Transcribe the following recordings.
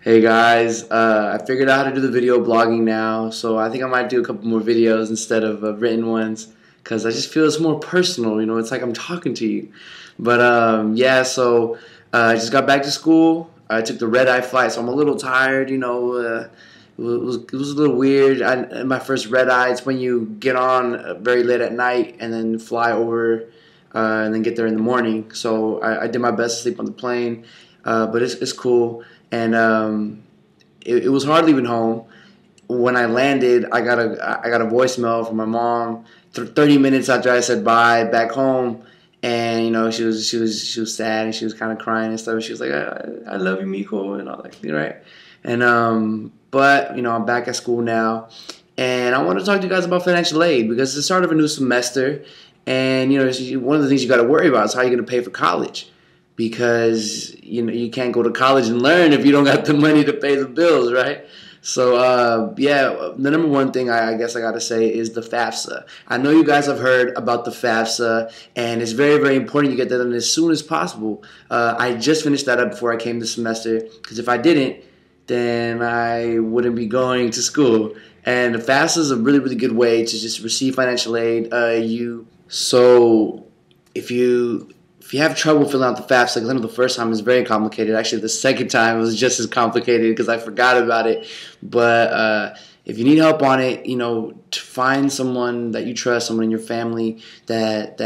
Hey guys, I figured out how to do the video blogging now, so I think I might do a couple more videos instead of written ones because I just feel it's more personal, it's like I'm talking to you. But yeah, so I just got back to school. I took the red eye flight, so I'm a little tired, it was a little weird. My first red eye, it's when you get on very late at night and then fly over and then get there in the morning. So I did my best to sleep on the plane, but it's cool. And it was hard leaving home. When I landed, I got a voicemail from my mom 30 minutes after I said bye back home, and she was sad and she was kind of crying and stuff. She was like, I love you, Miko, and all that, right? And but I'm back at school now, and I want to talk to you guys about financial aid because it's the start of a new semester, and one of the things you got to worry about is how you're going to pay for college because you can't go to college and learn if you don't got the money to pay the bills, right? So yeah, the number one thing I guess I got to say is the FAFSA. I know you guys have heard about the FAFSA, and it's very, very important you get that done as soon as possible. I just finished that up before I came this semester because if I didn't, then I wouldn't be going to school. And the FAFSA is a really, really good way to just receive financial aid. So if you have trouble filling out the FAFSA, because I know the first time is very complicated. Actually, the second time was just as complicated because I forgot about it. But if you need help on it, to find someone that you trust, someone in your family that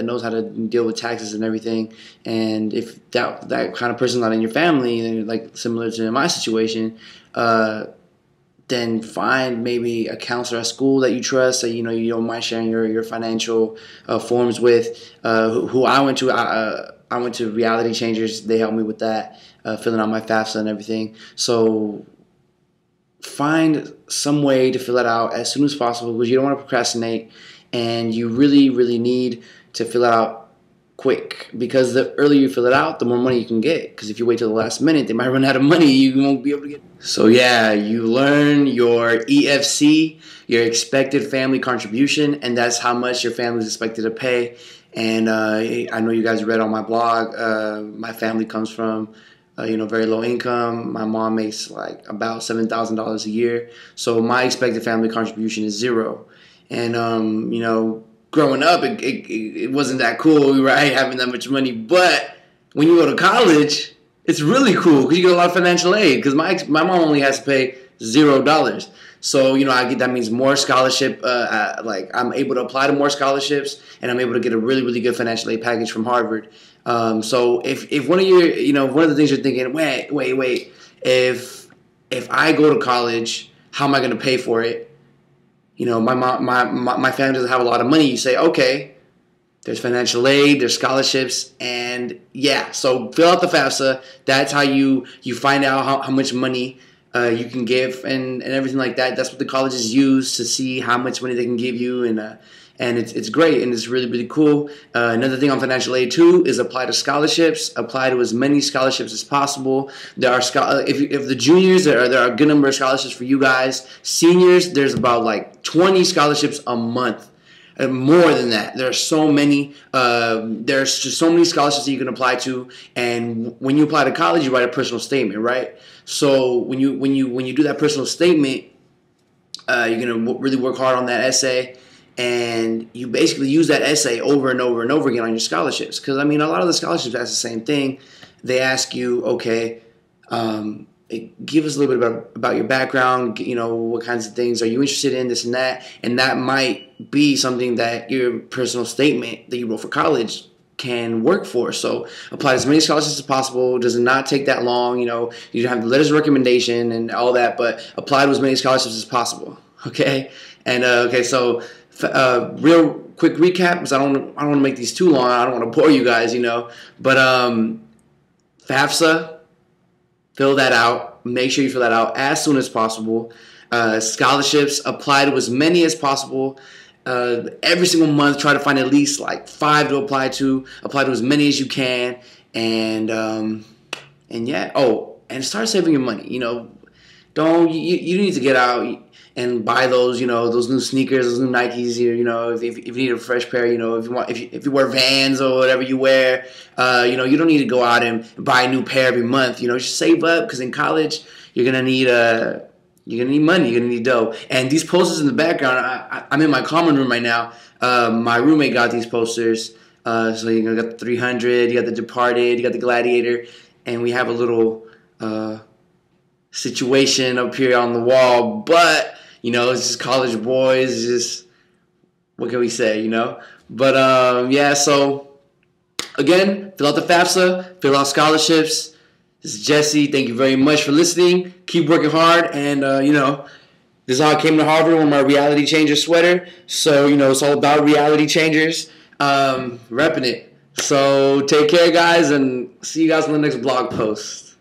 knows how to deal with taxes and everything. And if that kind of person's not in your family, then like similar to my situation, then find maybe a counselor at school that you trust, that you don't mind sharing your financial forms with. Who I went to, I went to Reality Changers. They helped me with that, filling out my FAFSA and everything. So find some way to fill it out as soon as possible because you don't want to procrastinate, and you really, really need to fill it out quick because the earlier you fill it out, the more money you can get. Because if you wait till the last minute, they might run out of money. You won't be able to get. So yeah, you learn your EFC, your expected family contribution, and that's how much your family is expected to pay. And I know you guys read on my blog. My family comes from very low income. My mom makes like about $7,000 a year, so my expected family contribution is zero. And growing up, it wasn't that cool, right? Having that much money. But when you go to college, it's really cool because you get a lot of financial aid. Because my mom only has to pay $0. So that means more scholarship. Like I'm able to apply to more scholarships, and I'm able to get a really, really good financial aid package from Harvard. So if one of one of the things you're thinking, wait, if I go to college, how am I going to pay for it? My family doesn't have a lot of money. You say, okay, there's financial aid, there's scholarships, and yeah. So fill out the FAFSA. That's how you find out how much money you can give and everything like that. That's what the colleges use to see how much money they can give you, and it's great and it's really, really cool. Another thing on financial aid too is apply to scholarships. Apply to as many scholarships as possible. There are if the juniors, there are a good number of scholarships for you guys. Seniors, there's about like 20 scholarships a month. More than that, there are so many. There's just so many scholarships that you can apply to. And when you apply to college, you write a personal statement, right? So when you do that personal statement, you're gonna really work hard on that essay. And you basically use that essay over and over and over again on your scholarships. Because, a lot of the scholarships ask the same thing. They ask you, okay, give us a little bit about your background, what kinds of things are you interested in, this and that. And that might be something that your personal statement that you wrote for college can work for. So apply as many scholarships as possible. Does not take that long. You don't have the letters of recommendation and all that, but apply to as many scholarships as possible. Okay? And, okay, so real quick recap because I don't want to make these too long. I don't want to bore you guys, But FAFSA, fill that out. Make sure you fill that out as soon as possible. Scholarships, apply to as many as possible. Every single month, try to find at least like 5 to apply to. Apply to as many as you can, and yeah. Oh, and start saving your money. don't you need to get out and buy those, those new sneakers, those new Nikes. If you need a fresh pair, if you wear Vans or whatever you wear, you don't need to go out and buy a new pair every month. Just save up, because in college you're gonna need money, you're gonna need dough. And these posters in the background, I'm in my common room right now. My roommate got these posters. So you got the 300, you got the Departed, you got the Gladiator, and we have a little situation up here on the wall. But it's just college boys. It's just, what can we say, But yeah. So again, fill out the FAFSA, fill out scholarships. This is Jesse. Thank you very much for listening. Keep working hard, and this is how I came to Harvard, with my Reality Changer sweater. So it's all about reality changers. Repping it. So take care, guys, and see you guys in the next blog post.